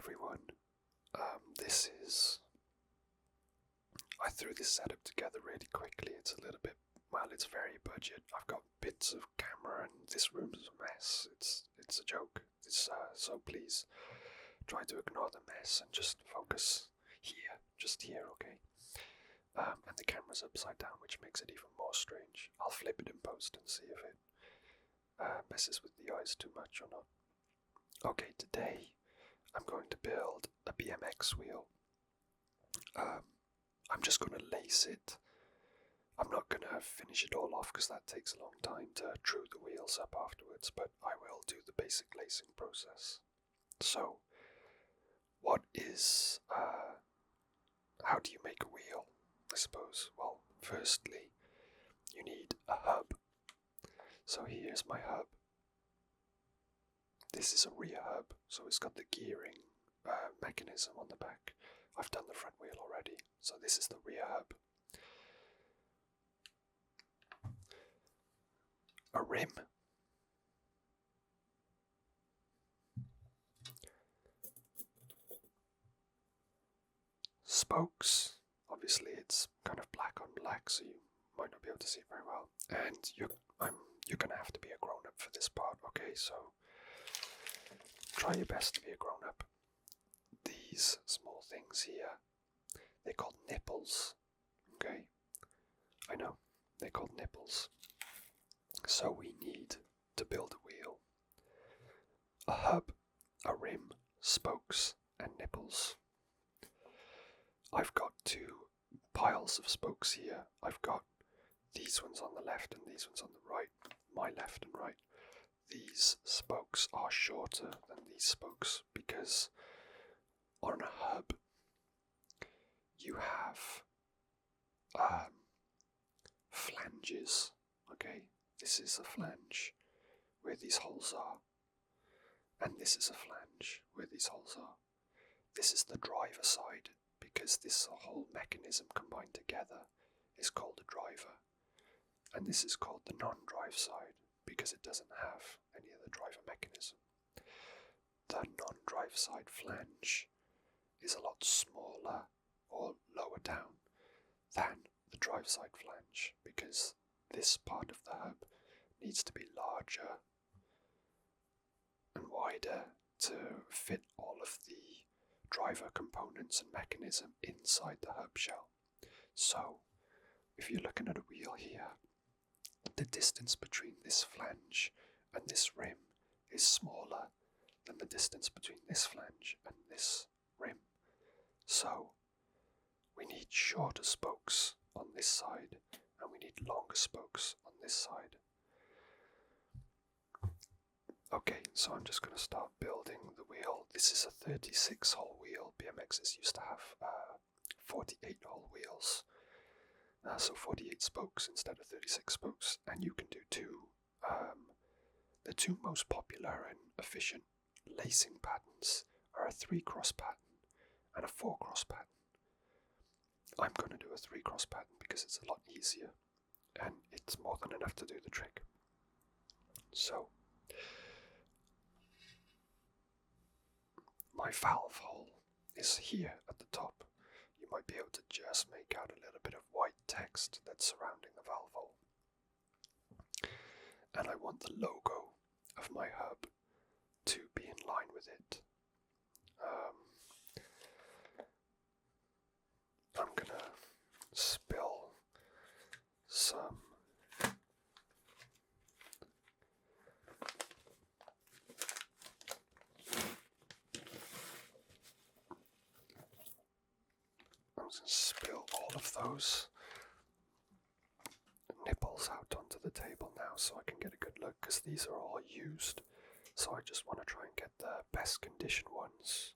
everyone. I threw this setup together really quickly. It's a little bit, well, it's very budget. I've got bits of camera and this room's a mess. It's a joke. So please try to ignore the mess and just focus here, just here, okay? And the camera's upside down, which makes it even more strange. I'll flip it in post and see if it messes with the eyes too much or not. Okay, today I'm going to build a BMX wheel. I'm just going to lace it. I'm not going to finish it all off because that takes a long time to true the wheels up afterwards, but I will do the basic lacing process. So, how do you make a wheel, I suppose? Well, firstly, you need a hub. So here's my hub. This is a rear hub, so it's got the gearing mechanism on the back. I've done the front wheel already, so this is the rear hub. A rim. Spokes. Obviously it's kind of black on black, so you might not be able to see it very well. And you're gonna have to be a grown-up for this part, okay? So try your best to be a grown-up. These small things here, they're called nipples, okay? I know, they're called nipples. So we need to build a wheel. A hub, a rim, spokes, and nipples. I've got two piles of spokes here. I've got these ones on the left and these ones on the right. My left and right. These spokes are shorter than these spokes because on a hub you have flanges, okay? This is a flange where these holes are, and this is a flange where these holes are. This is the driver side, because this whole mechanism combined together is called a driver, and this is called the non-drive side, because it doesn't have any of the driver mechanism. The non-drive side flange is a lot smaller or lower down than the drive side flange, because this part of the hub needs to be larger and wider to fit all of the driver components and mechanism inside the hub shell. So, if you're looking at a wheel here, the distance between this flange and this rim is smaller than the distance between this flange and this rim. So, we need shorter spokes on this side, and we need longer spokes on this side. Okay, so I'm just going to start building the wheel. This is a 36-hole wheel. BMXs used to have 48-hole wheels. So 48 spokes instead of 36 spokes. And you can do the two most popular and efficient lacing patterns are a 3-cross pattern and a 4-cross pattern. I'm going to do a 3-cross pattern because it's a lot easier and it's more than enough to do the trick. So, my valve hole is here at the top. You might be able to just make out a little bit of white text that's surrounding the valve hole. And I want the logo of my hub to be in line with it. I'm gonna spill some all of those nipples out onto the table now so I can get a good look, because these are all used. So I just want to try and get the best condition ones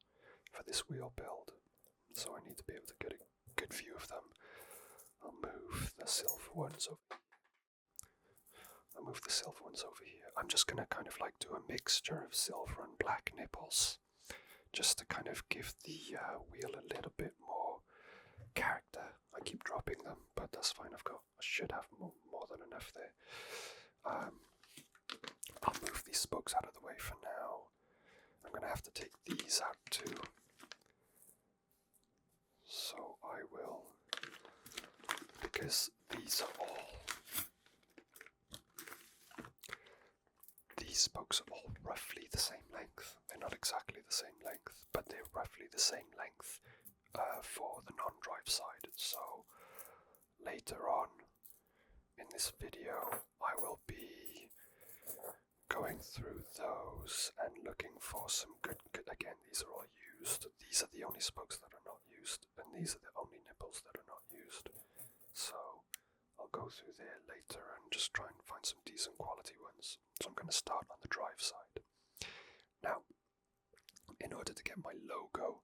for this wheel build. So I need to be able to get a good view of them. I'll move the silver ones over. Here. I'm just gonna kind of like do a mixture of silver and black nipples, just to kind of give the wheel a little bit more character. I keep dropping them, but that's fine. I should have more than enough there. I'll move these spokes out of the way for now. I'm gonna have to take these out too, So I will, because these spokes are all roughly the same length. They're not exactly the same length, but they're roughly the same length for the non-drive side. So later on in this video, I will be going through those and looking for some good, again, these are all used. These are the only spokes that are not used, and these are the only nipples that are not used. So I'll go through there later and just try and find some decent quality ones. So I'm going to start on the drive side. Now, in order to get my logo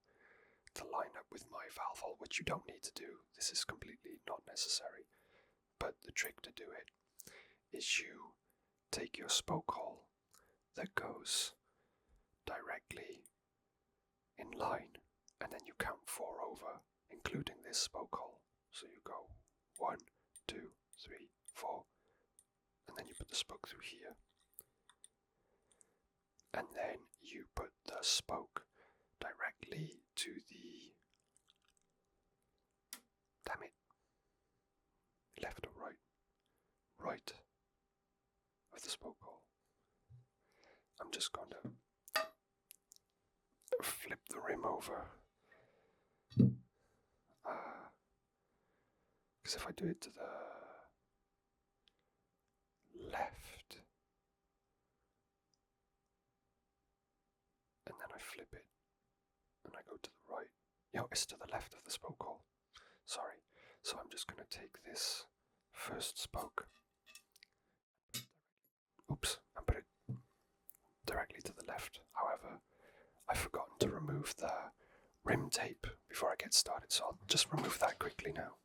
to line up with my valve hole, which you don't need to do, this is completely not necessary, but the trick to do it is you take your spoke hole that goes directly in line, and then you count 4 over, including this spoke hole. So you go 1, 2, 3, 4, and then you put the spoke through here. And then you put the spoke directly to the, damn it, left or right? Right of the spoke hole. I'm just going to flip the rim over. Because if I do it to the left, and then I flip it, and I go to the right, it's to the left of the spoke hole. Sorry. So I'm just going to take this first spoke, and put it directly to the left. However, I've forgotten to remove the rim tape before I get started, so I'll just remove that quickly now.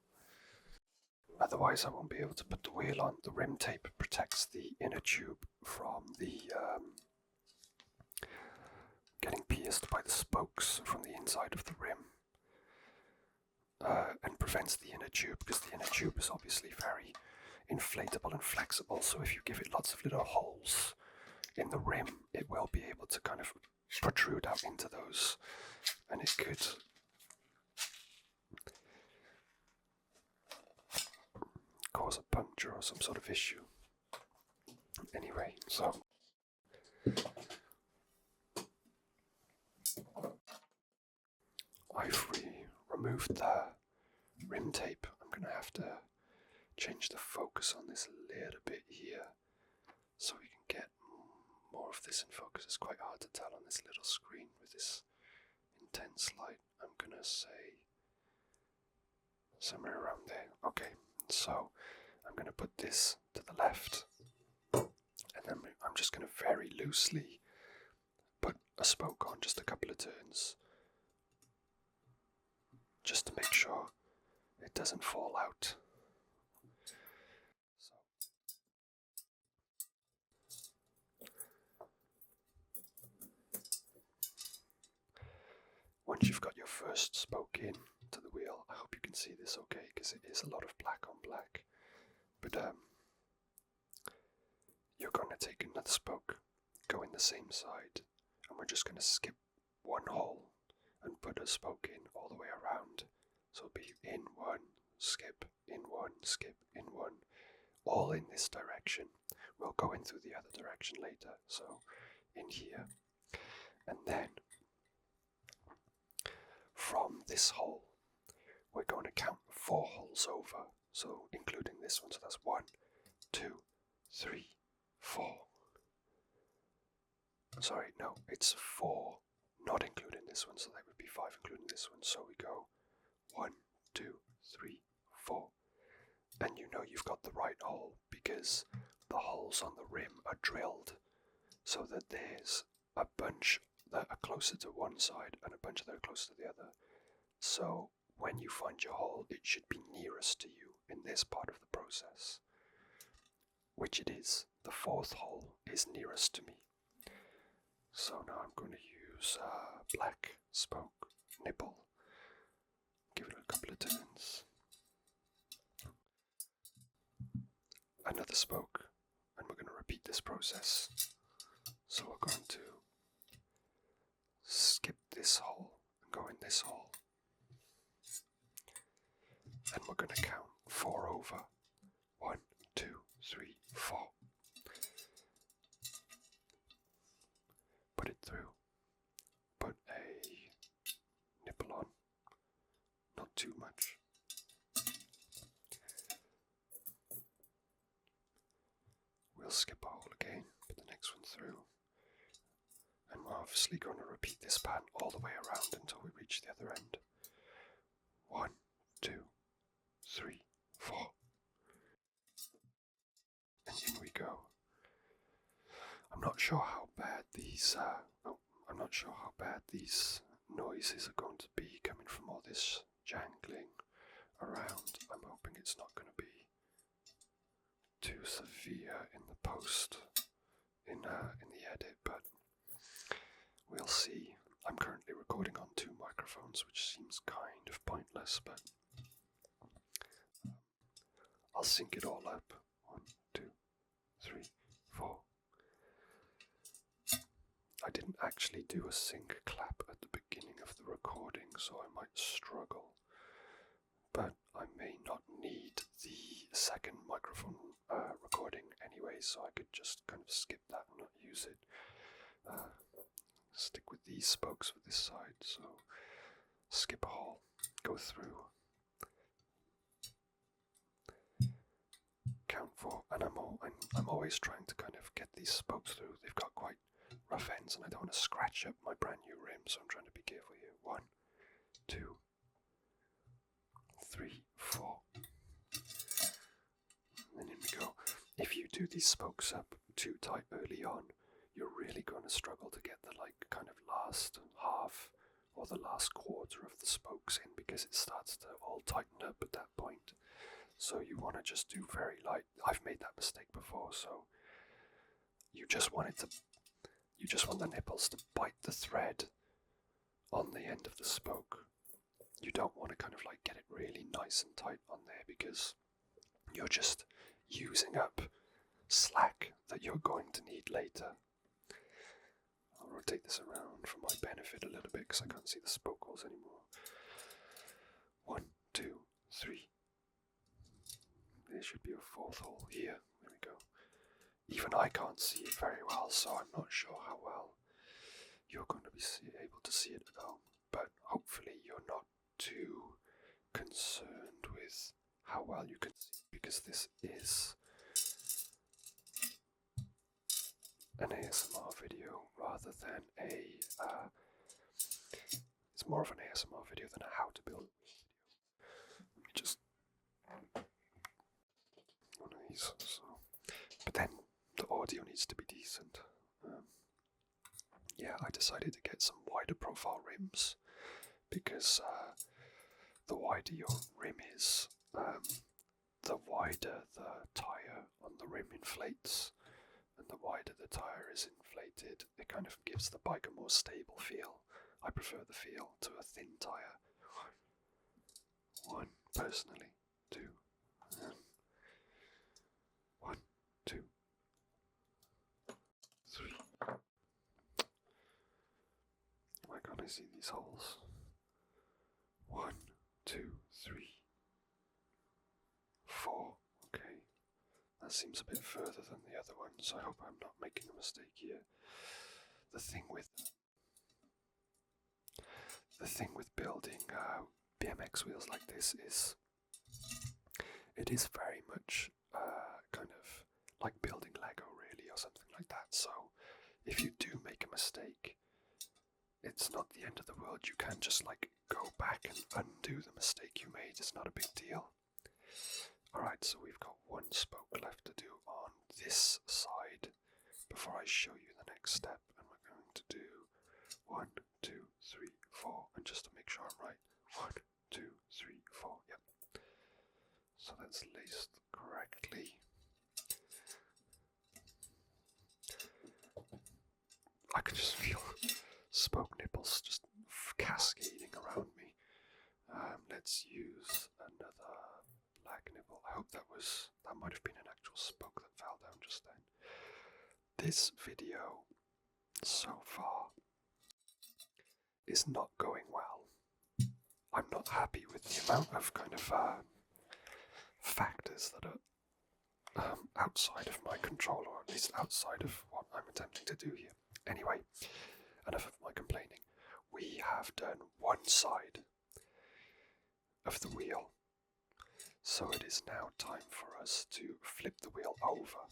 Otherwise I won't be able to put the wheel on. The rim tape protects the inner tube from the getting pierced by the spokes from the inside of the rim, and prevents the inner tube, because the inner tube is obviously very inflatable and flexible, so if you give it lots of little holes in the rim, it will be able to kind of protrude out into those, and it could cause a puncture or some sort of issue. Anyway, so I've removed the rim tape. I'm going to have to change the focus on this a little bit here so we can get more of this in focus. It's quite hard to tell on this little screen with this intense light. I'm going to say somewhere around there. Okay, so I'm going to put this to the left, and then I'm just going to very loosely put a spoke on, just a couple of turns, just to make sure it doesn't fall out. So. Once you've got your first spoke in to the wheel, I hope you can see this okay, because it is a lot of black on black, but you're going to take another spoke, go in the same side, and we're just going to skip one hole and put a spoke in all the way around. So it'll be in one, skip, in one, skip, in one, all in this direction. We'll go in through the other direction later, so in here, and then from this hole we're going to count 4 holes over, so including this one, so that's 1, 2, 3, 4. Sorry, no, it's 4, not including this one, so that would be 5 including this one. So we go 1, 2, 3, 4. And you know you've got the right hole because the holes on the rim are drilled so that there's a bunch that are closer to one side and a bunch that are closer to the other. So when you find your hole, it should be nearest to you in this part of the process, which it is. The 4th hole is nearest to me. So now I'm going to use a black spoke nipple, give it a couple of turns, another spoke, and we're going to repeat this process. So we're going to skip this hole and go in this hole. and we're going to count 4 over. 1, 2, 3, 4. Put it through. Put a nipple on. Not too much. We'll skip a hole again, put the next one through. And we're obviously going to repeat this pattern all the way around until we reach the other end. 1, 2, 3, 4. And in we go. I'm not sure how bad these noises are going to be coming from all this jangling around. I'm hoping it's not going to be too severe in the post, in the edit, but we'll see. I'm currently recording on 2 microphones, which seems kind of pointless, but I'll sync it all up. 1, 2, 3, 4. I didn't actually do a sync clap at the beginning of the recording, so I might struggle. But I may not need the second microphone recording anyway, so I could just kind of skip that and not use it. Stick with these spokes for this side, so skip a hole, go through, count 4, and I'm always trying to kind of get these spokes through. They've got quite rough ends, and I don't want to scratch up my brand new rim, so I'm trying to be careful here. 1, 2, 3, 4. And in we go. If you do these spokes up too tight early on, you're really going to struggle to get the kind of last half or the last quarter of the spokes in, because it starts to all tighten up at that point. So you want to just do very light. I've made that mistake before, so you just want the nipples to bite the thread on the end of the spoke. You don't want to kind of get it really nice and tight on there, because you're just using up slack that you're going to need later. I'll rotate this around for my benefit a little bit because I can't see the spoke holes anymore. 1, 2, 3. There should be a 4th hole here. There we go. Even I can't see it very well, so I'm not sure how well you're going to be able to see it at home. But hopefully you're not too concerned with how well you can see, because this is an ASMR video rather than it's more of an ASMR video than a how to build video. Let me just one of these, but then the audio needs to be decent. Yeah, I decided to get some wider profile rims, because the wider your rim is, the wider the tyre on the rim inflates, and the wider the tyre is inflated, it kind of gives the bike a more stable feel. I prefer the feel to a thin tyre. 1, personally. 2. 1, 2, 3. Why can't I see these holes? 1, 2, 3, 4. Okay. That seems a bit further than the other one, so I hope I'm not making a mistake here. The thing with building BMX wheels like this is it is very much kind of like building Lego, really, or something like that. So if you do make a mistake, it's not the end of the world. You can just go back and undo the mistake you made. It's not a big deal. Alright, so we've got 1 spoke left to do on this side before I show you the next step, and we're going to do 1, 2, 3, 4, and just to make sure I'm right, 1, 2, 3, 4, yep. So that's laced correctly. I can just feel spoke nipples just cascading around me. Let's use another black nipple. I hope that might have been an actual spoke that fell down just then. This video so far is not going well. I'm not happy with the amount of kind of factors that are outside of my control, or at least outside of what I'm attempting to do here. Anyway, enough of my complaining. We have done one side of the wheel, so it is now time for us to flip the wheel over.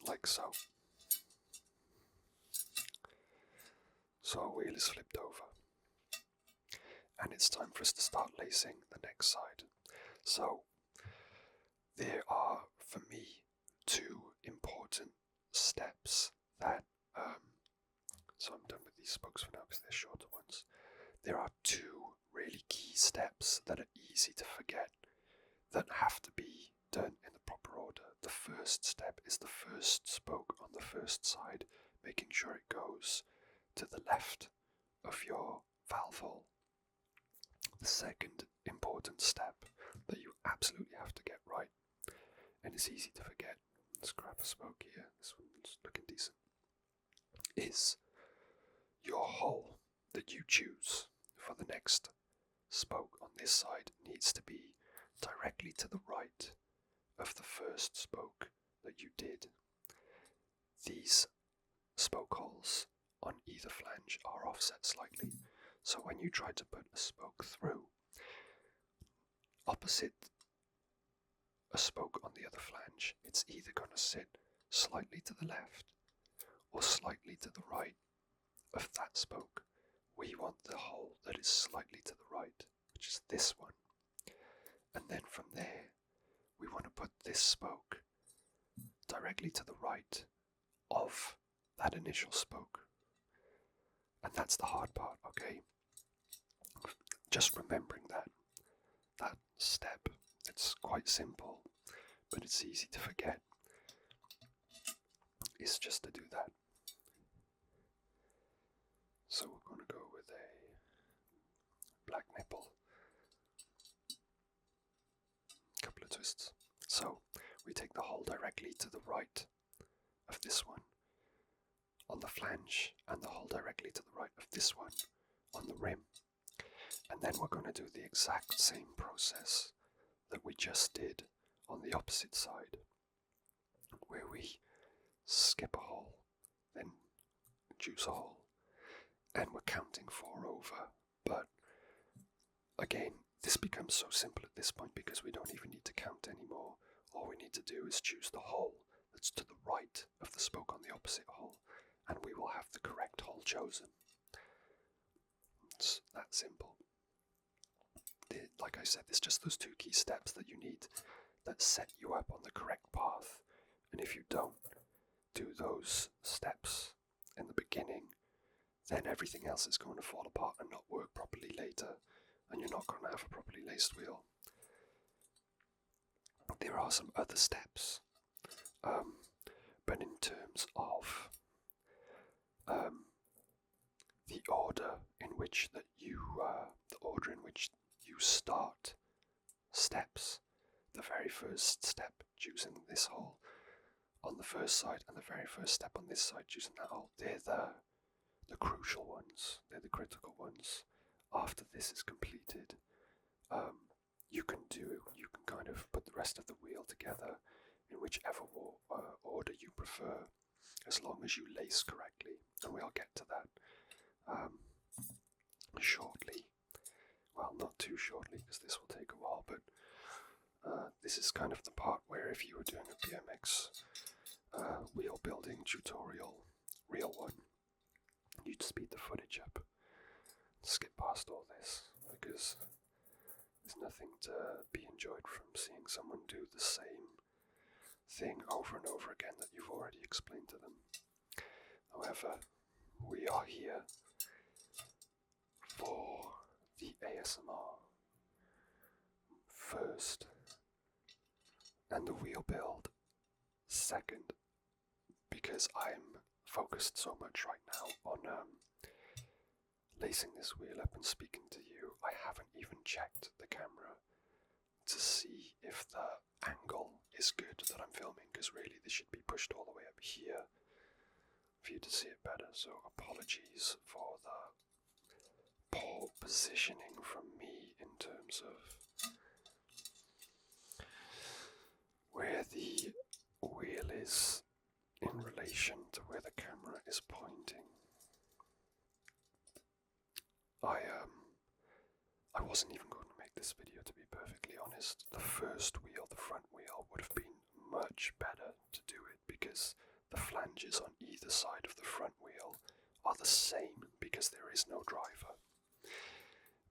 Like so. So our wheel is flipped over. And it's time for us to start lacing the next side. So there are, for me, two important steps that, so I'm done with these spokes for now because they're shorter ones. There are two really key steps that are easy to forget that have to be done in the proper order. The first step is the first spoke on the first side, making sure it goes to the left of your valve hole. The second important step that you absolutely have to get right, and it's easy to forget, let's grab a spoke here, this one's looking decent, is your hole that you choose for the next spoke on this side needs to be directly to the right of the first spoke that you did. These spoke holes on either flange are offset slightly, so when you try to put a spoke through, opposite a spoke on the other flange, it's either going to sit slightly to the left or slightly to the right of that spoke. We want the hole that is slightly to the right, which is this one. And then from there, we want to put this spoke directly to the right of that initial spoke. And that's the hard part, okay? Just remembering that step, it's quite simple, but it's easy to forget, is just to do that. So we're going to go with a black nipple, couple of twists. So we take the hole directly to the right of this one on the flange, and the hole directly to the right of this one on the rim. And then we're going to do the exact same process that we just did on the opposite side, where we skip a hole, then juice a hole, and we're counting 4 over. But again, this becomes so simple at this point because we don't even need to count anymore. All we need to do is choose the hole that's to the right of the spoke on the opposite hole, and we will have the correct hole chosen. It's that simple. Like I said, there's just those 2 key steps that you need that set you up on the correct path. And if you don't do those steps in the beginning, then everything else is going to fall apart and not work properly later, and you're not going to have a properly laced wheel. There are some other steps, but in terms of the order in which you start steps, the very first step choosing this hole on the first side and the very first step on this side choosing that hole, they're the crucial ones, they're the critical ones. After this is completed, you can kind of put the rest of the wheel together in whichever order you prefer, as long as you lace correctly, and we'll get to that shortly. Well, not too shortly, because this will take a while, but this is kind of the part where if you were doing a BMX wheel building tutorial, real one, you'd speed the footage up, skip past all this, because there's nothing to be enjoyed from seeing someone do the same thing over and over again that you've already explained to them. However, we are here for the ASMR first, and the wheel build second, because I'm focused so much right now on lacing this wheel up and speaking to you. I haven't even checked the camera to see if the angle is good that I'm filming, because really this should be pushed all the way up here for you to see it better, so apologies for the poor poor positioning from me in terms of where the wheel is in relation to where the camera is pointing. I wasn't even going to make this video, to be perfectly honest. The first wheel, the front wheel, would have been much better to do it because the flanges on either side of the front wheel are the same because there is no driver.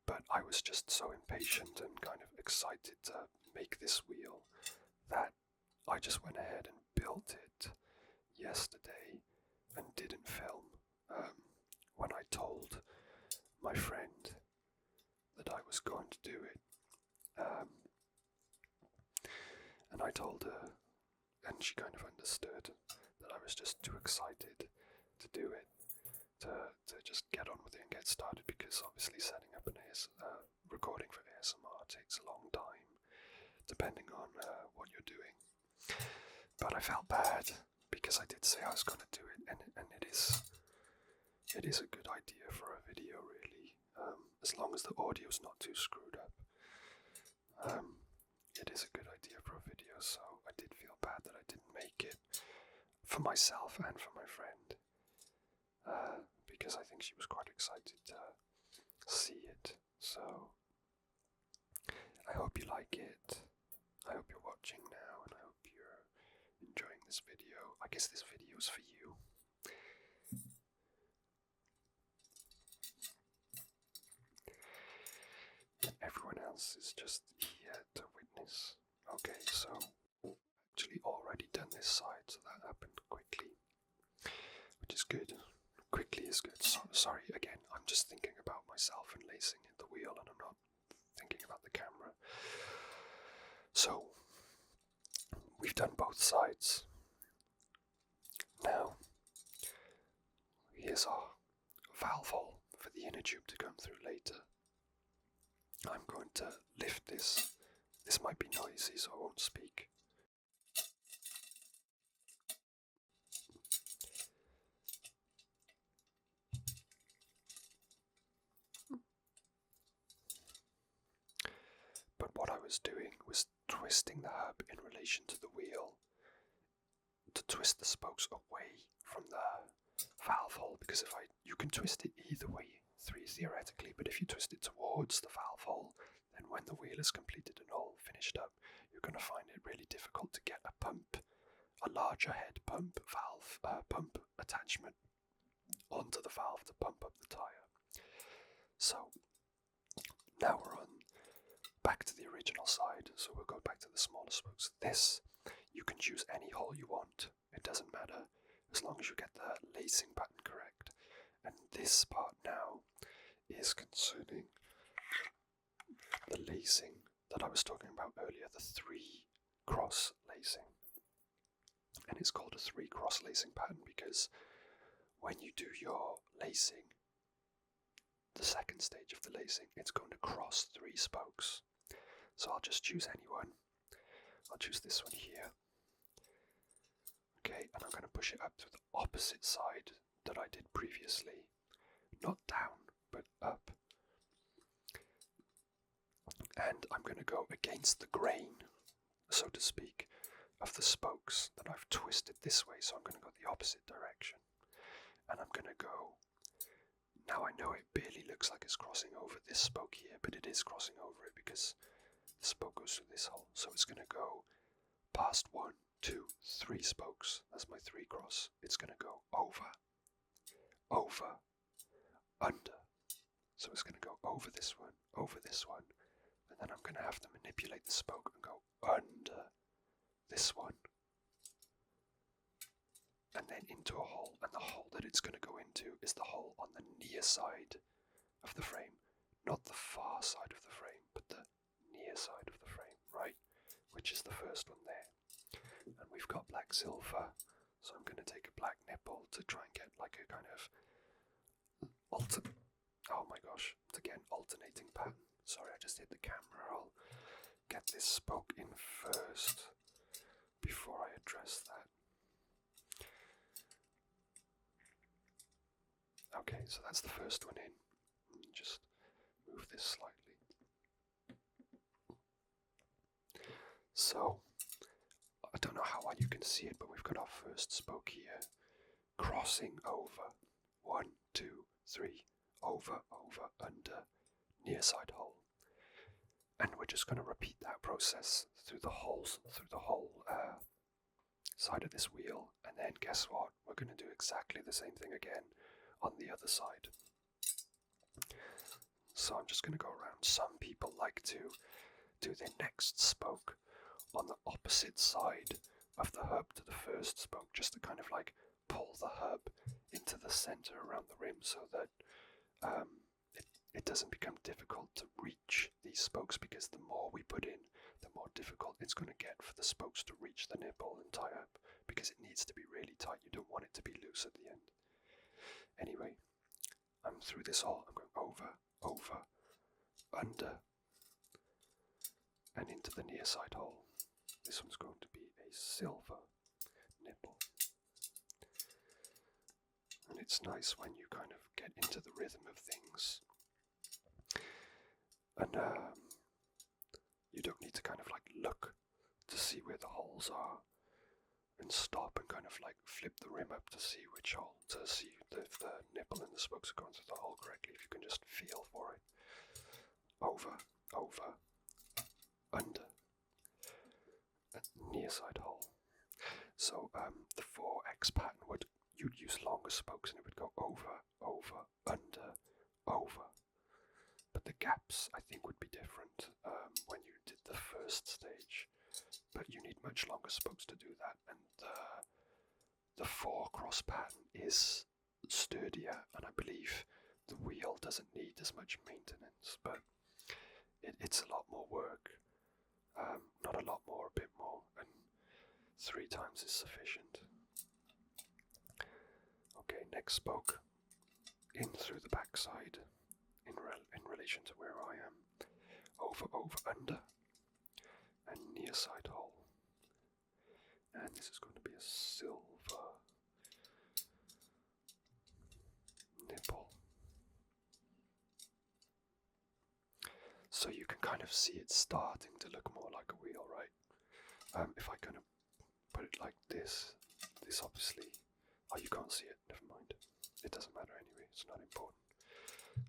But I was just so impatient and kind of excited to make this wheel that I just went ahead and built it yesterday and didn't film. When I told my friend that I was going to do it, and I told her, and she kind of understood that I was just too excited to do it, to just get on with it and get started, because obviously setting up an recording for ASMR takes a long time, depending on what you're doing. But I felt bad because I did say I was going to do it, and it is a good idea for a video, really, as long as the audio's not too screwed up. It is a good idea for a video, so I did feel bad that I didn't make it for myself and for my friend, because I think she was quite excited to see it. So I hope you like it. I hope you're watching now, and I hope you're enjoying this video. I guess this video is for you. Everyone else is just here to witness. Okay, so actually already done this side, so that happened quickly, which is good. Quickly is good. So, sorry again, I'm just thinking about myself and lacing in the wheel, and I'm not thinking about the camera. So we've done both sides. Now here's our valve hole for the inner tube to come through later. I'm going to lift this. This might be noisy, so I won't speak. But what I was doing was twisting the hub in relation to the wheel to twist the spokes away from the valve hole, because you can twist it either way theoretically, but if you twist it towards the valve hole, then when the wheel is completed and all finished up, you're going to find it really difficult to get a larger head pump attachment onto the valve to pump up the tyre. So now we're on back to the original side, so we'll go back to the smaller spokes. This, you can choose any hole you want, it doesn't matter, as long as you get the lacing pattern correct. And this part now is concerning the lacing that I was talking about earlier, the 3-cross lacing. And it's called a 3-cross lacing pattern because when you do your lacing, the second stage of the lacing, it's going to cross 3 spokes. So I'll just choose any one. I'll choose this one here. Okay, and I'm going to push it up to the opposite side that I did previously. Not down, but up. And I'm going to go against the grain, so to speak, of the spokes that I've twisted this way, so I'm going to go the opposite direction. And I'm going to go, now I know it barely looks like it's crossing over this spoke here, but it is crossing over it because the spoke goes through this hole. So it's going to go past 1, 2, 3 spokes. That's my 3-cross. It's going to go over, under. So it's going to go over this one, and then I'm going to have to manipulate the spoke and go under this one, and then into a hole, and the hole that it's going to go into is the hole on the near side of the frame, not the far side of the frame, but the near side of the frame, right, which is the first one there. And we've got black silver, so I'm going to take a black nipple to try and get like a kind of oh my gosh, it's again alternating pattern. Sorry, I just hit the camera. I'll get this spoke in first before I address that. Okay, so that's the first one in. Just move this slightly. So, I don't know how well you can see it, but we've got our first spoke here, crossing over, 1, 2, 3, over, under, near side hole. And we're just going to repeat that process through the whole side of this wheel, and then guess what? We're going to do exactly the same thing again on the other side. So I'm just going to go around. Some people like to do their next spoke on the opposite side of the hub to the first spoke, just to kind of like pull the hub into the center around the rim so that it doesn't become difficult to reach these spokes, because the more we put in, the more difficult it's going to get for the spokes to reach the nipple and tie up, because it needs to be really tight. You don't want it to be loose at the end. Anyway, I'm through this hole. I'm going over, under, and into the near side hole. This one's going to be a silver nipple. And it's nice when you kind of get into the rhythm of things. And you don't need to kind of like look to see where the holes are and stop and kind of like flip the rim up to see which hole, to see if the nipple and the spokes are going through the hole correctly, if you can just feel for it. Over, under, near side hole. So the 4X pattern you'd use longer spokes and it would go over, under, over. But the gaps, I think, would be different when you did the first stage. But you need much longer spokes to do that. And the 4-cross pattern is sturdier, and I believe the wheel doesn't need as much maintenance. But it's a lot more work. Not a lot more, a bit more. And 3 times is sufficient. Okay, next spoke. In through the backside. In relation to where I am. Over, under, and near side hole. And this is going to be a silver nipple. So you can kind of see it starting to look more like a wheel, right? If I kind of put it like this obviously... Oh, you can't see it, never mind. It doesn't matter anyway, it's not important.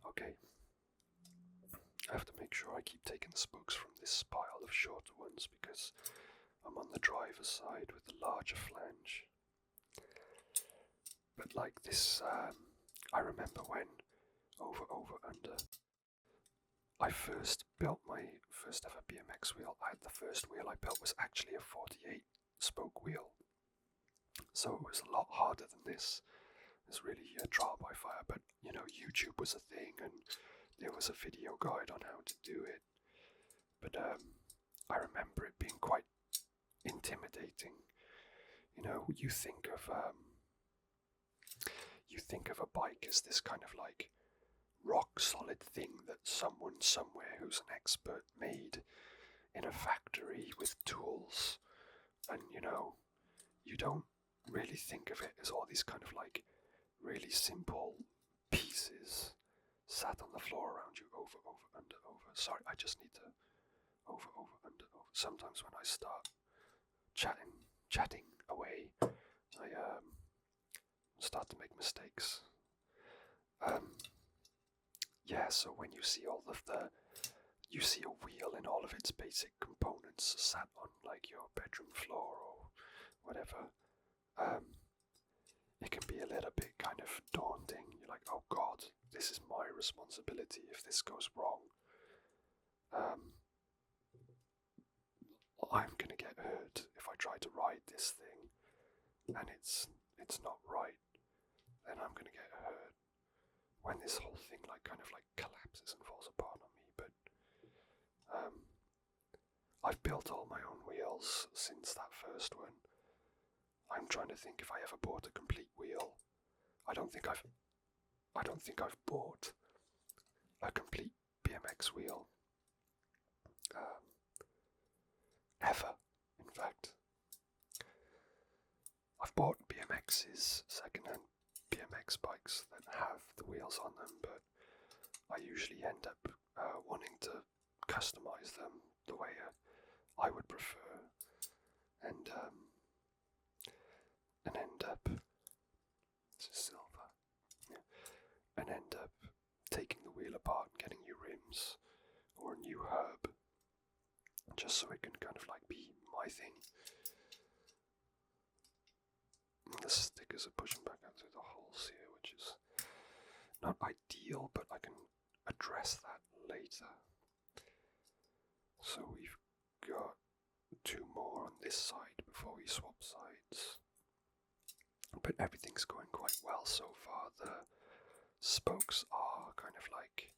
Okay. I have to make sure I keep taking the spokes from this pile of shorter ones, because I'm on the driver's side with the larger flange. But like this, I remember when, over, under, I first built my first ever BMX wheel. The first wheel I built was actually a 48 spoke wheel. So it was a lot harder than this. It's really a trial by fire, but you know, YouTube was a thing and there was a video guide on how to do it. But I remember it being quite intimidating. You know, you think of a bike as this kind of like rock solid thing that someone somewhere who's an expert made in a factory with tools, and you know, you don't really think of it as all these kind of like really simple pieces sat on the floor around you. Over, under, over. Sorry, I just need to over, under, over. Sometimes when I start chatting away, I start to make mistakes. Yeah, so when you see you see a wheel in all of its basic components sat on like your bedroom floor or whatever, it can be a little bit kind of daunting. You're like, oh God, this is my responsibility if this goes wrong. I'm gonna get hurt if I try to ride this thing and it's not right, then I'm gonna get hurt when this whole thing like kind of like collapses and falls apart on me. But I've built all my own wheels since that first one. I'm trying to think if I ever bought a complete wheel. I don't think I've bought a complete BMX wheel. Ever, in fact. I've bought BMXs, second-hand BMX bikes that have the wheels on them, but I usually end up wanting to customize them the way I would prefer, and end up, this is silver, yeah, and end up taking the wheel apart and getting new rims or a new herb, just so it can kind of like be my thing. The stickers are pushing back out through the holes here, which is not ideal, but I can address that later. So we've got 2 more on this side before we swap sides. But everything's going quite well so far. The spokes are kind of like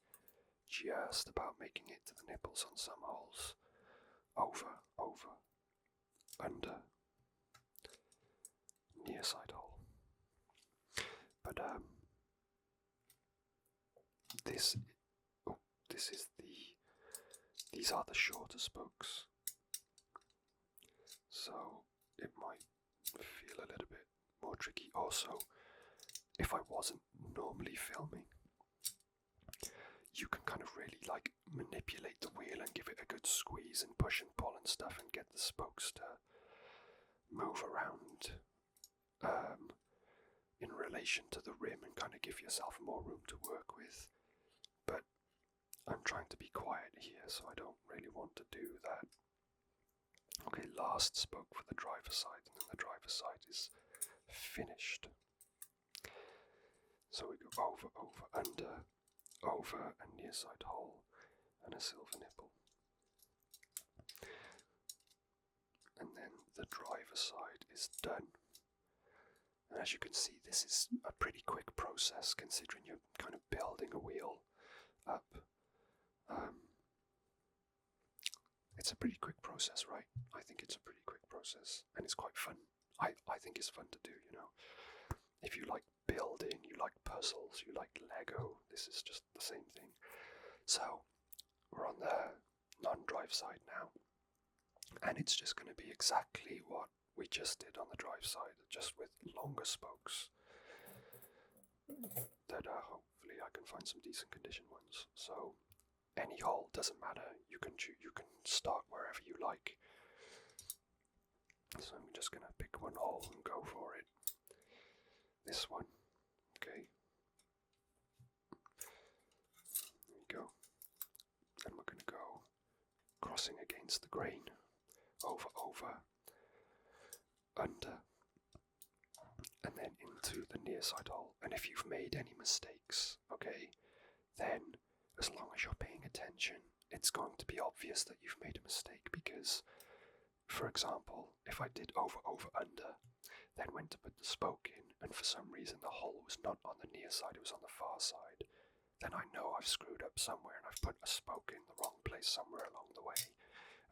just about making it to the nipples on some holes. Over, under, near side hole. But these are the shorter spokes, so it might feel a little bit more tricky. Also, if I wasn't normally filming, you can kind of really like manipulate the wheel and give it a good squeeze and push and pull and stuff and get the spokes to move around in relation to the rim and kind of give yourself more room to work with. But I'm trying to be quiet here, so I don't really want to do that. Okay, last spoke for the driver's side, and then the driver's side is finished. So we go over, under, over, and near side hole, and a silver nipple. And then the driver's side is done. And as you can see, this is a pretty quick process considering you're kind of building a wheel up. It's a pretty quick process, right? I think it's a pretty quick process, and it's quite fun. I think it's fun to do, you know. If you like building, you like puzzles, you like Lego, this is just the same thing. So, we're on the non-drive side now, and it's just going to be exactly what we just did on the drive side, just with longer spokes. That hopefully I can find some decent condition ones. So any hole doesn't matter. You can start wherever you like. So I'm just gonna pick one hole and go for it. This one, okay. There we go. And we're gonna go crossing against the grain, over, under, and then into the near side hole. And if you've made any mistakes, okay, then as long as you're paying attention, it's going to be obvious that you've made a mistake, because, for example, if I did over, under, then went to put the spoke in, and for some reason the hole was not on the near side, it was on the far side, then I know I've screwed up somewhere and I've put a spoke in the wrong place somewhere along the way,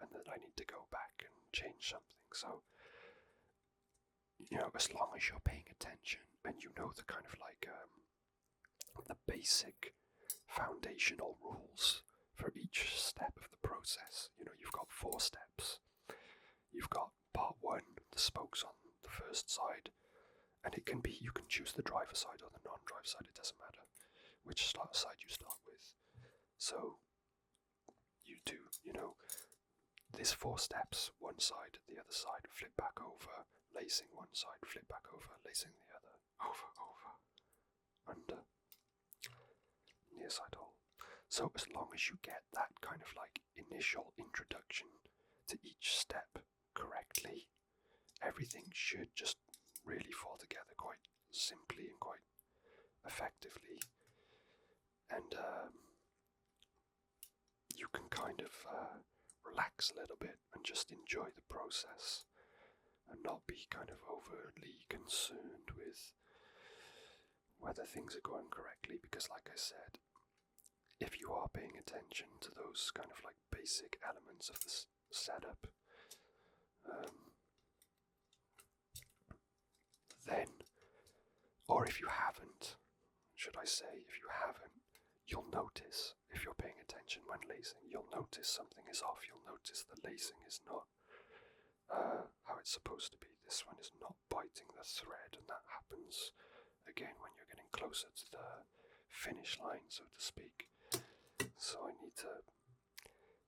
and that I need to go back and change something. So, you know, as long as you're paying attention and you know the kind of like the basic foundational rules for each step of the process. You know, you've got 4 steps. You've got part 1, the spokes on the first side, and it can be, you can choose the driver side or the non-drive side, it doesn't matter which side you start with. So you do, you know, there's 4 steps, one side, the other side, flip back over, lacing one side, flip back over, lacing the other, over, under, near side hole. So as long as you get that kind of like initial introduction to each step correctly, everything should just really fall together quite simply and quite effectively. And you can kind of relax a little bit and just enjoy the process and not be kind of overly concerned with whether things are going correctly, because like I said, if you are paying attention to those kind of like basic elements of the setup, then, or if you haven't, should I say, if you haven't, you'll notice, if you're paying attention when lacing, you'll notice something is off, you'll notice the lacing is not how it's supposed to be. This one is not biting the thread, and that happens again when you're getting closer to the finish line, so to speak. So I need to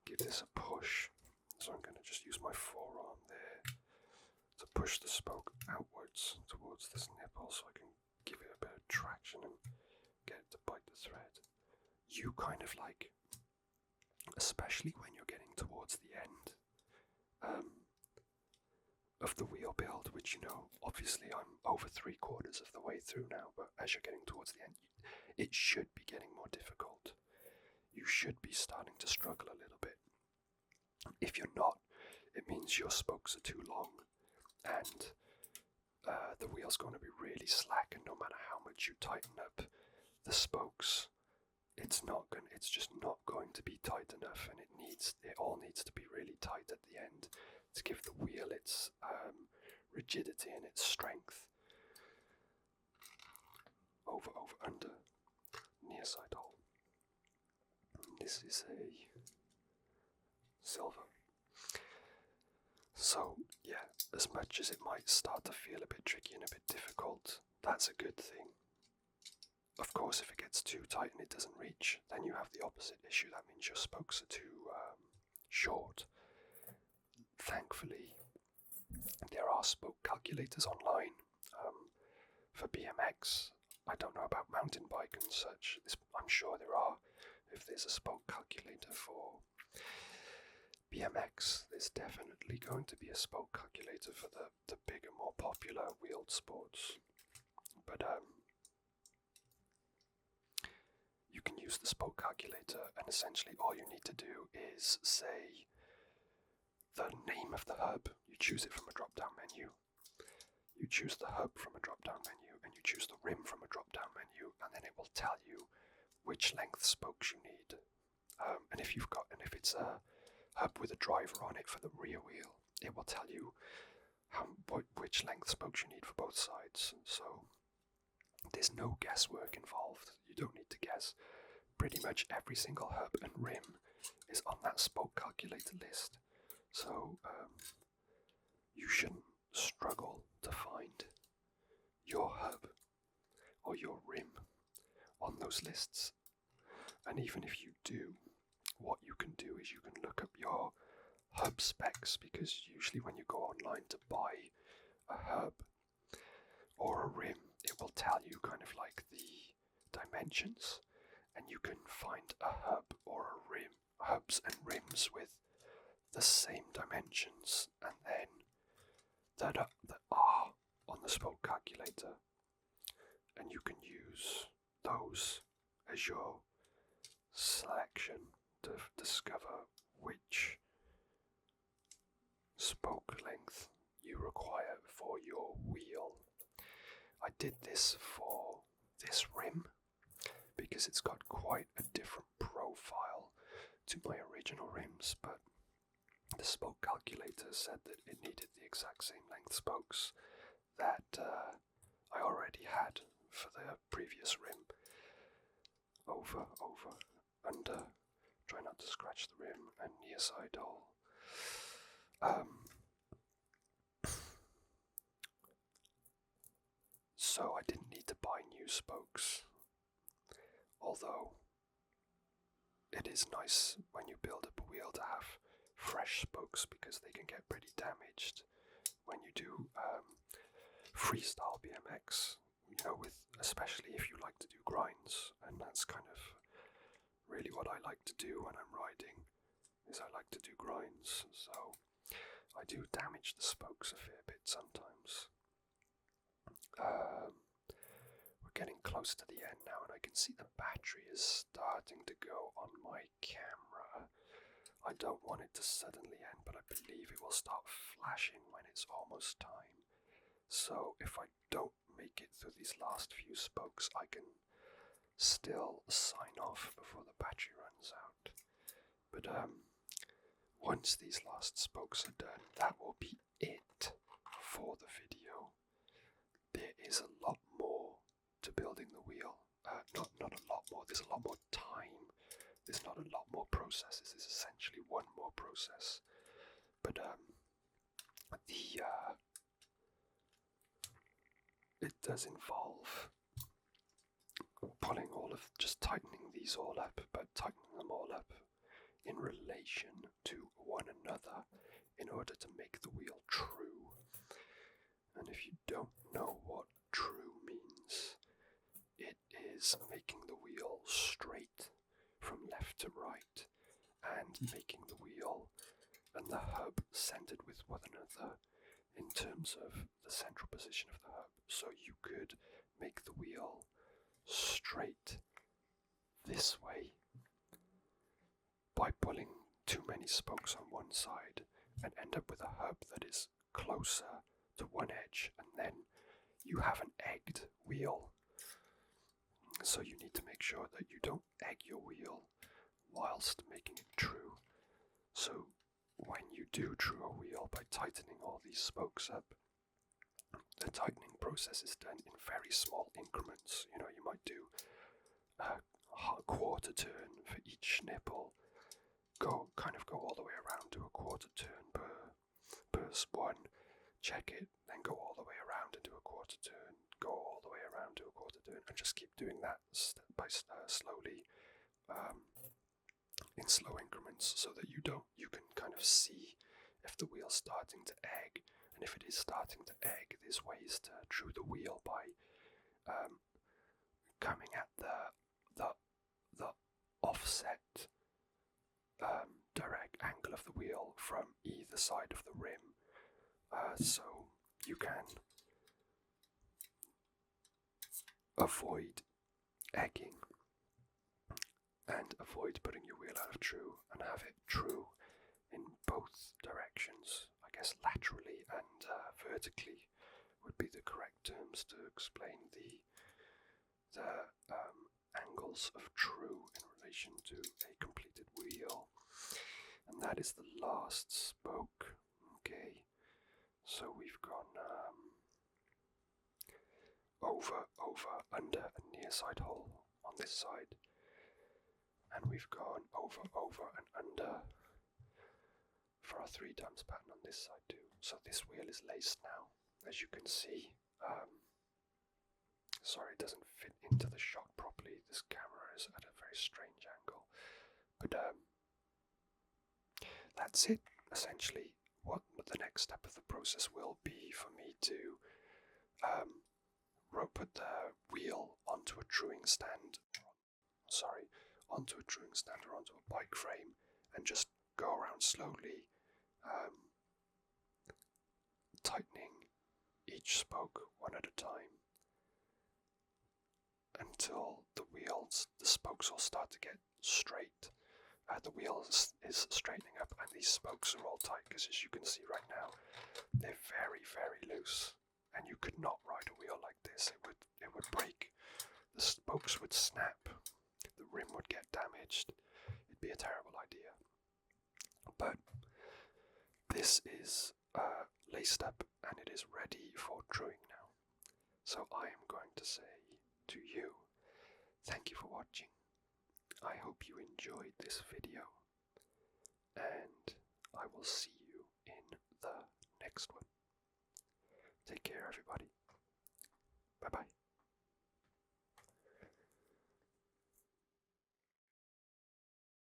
give this a push. So I'm going to just use my forearm there to push the spoke outwards towards this nipple so I can give it a bit of traction and get it to bite the thread. You kind of like, especially when you're getting towards the end of the wheel build, which, you know, obviously I'm over 3/4 of the way through now, but as you're getting towards the end, it should be getting more difficult. You should be starting to struggle a little bit. If you're not, it means your spokes are too long, and the wheel's going to be really slack, and no matter how much you tighten up the spokes, it's just not going to be tight enough, and it all needs to be really tight at the end to give the wheel its rigidity and its strength. Over, under, near side hole. This is a silver. So, yeah, as much as it might start to feel a bit tricky and a bit difficult, that's a good thing. Of course, if it gets too tight and it doesn't reach, then you have the opposite issue. That means your spokes are too short. Thankfully, there are spoke calculators online for BMX. I don't know about mountain bike and such. I'm sure there are. If there's a spoke calculator for BMX, there's definitely going to be a spoke calculator for the bigger, more popular wheeled sports. But you can use the spoke calculator, and essentially all you need to do is say the name of the hub. You choose it from a drop-down menu. You choose the hub from a drop-down menu, and you choose the rim from a drop-down menu, and then it will tell you which length spokes you need. And if it's a hub with a driver on it for the rear wheel, it will tell you which length spokes you need for both sides. So there's no guesswork involved. You don't need to guess. Pretty much every single hub and rim is on that spoke calculator list. So you shouldn't struggle to find your hub or your rim on those lists. And even if you do, what you can do is you can look up your hub specs, because usually when you go online to buy a hub or a rim, it will tell you kind of like the dimensions, and you can find a hub or a rim, hubs and rims with the same dimensions, and then that are on the spoke calculator, and you can use those as your selection to discover which spoke length you require for your wheel. I did this for this rim because it's got quite a different profile to my original rims, but the spoke calculator said that it needed the exact same length spokes that I already had for the previous rim. Over, under, try not to scratch the rim, and near side hole. So I didn't need to buy new spokes, although it is nice when you build up a wheel to have fresh spokes, because they can get pretty damaged when you do freestyle BMX, you know, especially if you like to do grinds, and that's kind of really what I like to do when I'm riding, is I like to do grinds, so I do damage the spokes a fair bit sometimes. We're getting close to the end now, and I can see the battery is starting to go on my camera. I don't want it to suddenly end, but I believe it will start flashing when it's almost time. So if I don't make it through these last few spokes, I can still sign off before the battery runs out. But once these last spokes are done, that will be it for the video. There is a lot more to building the wheel. Not a lot more, there's a lot more time. There's not a lot more processes, there's essentially one more process. But it does involve just tightening these all up, but tightening them all up in relation to one another in order to make the wheel true. And if you don't know what true means, it is making the wheel straight from left to right and making the wheel and the hub centered with one another in terms of the central position of the hub. So you could make the wheel straight this way by pulling too many spokes on one side and end up with a hub that is closer to one edge, and then you have an egged wheel. So you need to make sure that you don't egg your wheel whilst making it true. So when you do true a wheel by tightening all these spokes up, the tightening process is done in very small increments. You know, you might do a quarter turn for each nipple, go all the way around, do a quarter turn per one, check it, then go all the way around and do a quarter turn, go all the way around, do a quarter turn, and just keep doing that slowly, in slow increments, so that you can kind of see if the wheel's starting to egg, and if it is starting to egg, there's ways to true the wheel by coming at the offset direct angle of the wheel from either side of the rim, so you can avoid egging and avoid putting your wheel out of true and have it true in both directions. I guess laterally and vertically would be the correct terms to explain the angles of true in relation to a completed wheel. And that is the last spoke. Okay, so we've gone over, under, and near side hole on this side, and we've gone over, and under for our 3 times pattern on this side too. So this wheel is laced now, as you can see. Sorry, it doesn't fit into the shot properly. This camera is at a very strange angle, but that's it. Essentially, what the next step of the process will be for me to put the wheel onto a truing stand. Onto a truing stand or onto a bike frame, and just go around slowly, tightening each spoke one at a time until the spokes all start to get straight. The wheel is straightening up, and these spokes are all tight, because as you can see right now, they're very, very loose, and you could not ride a wheel like this. It would break, the spokes would snap, the rim would get damaged. It'd be a terrible idea. But this is laced up, and it is ready for truing now. So I am going to say to you, thank you for watching. I hope you enjoyed this video, and I will see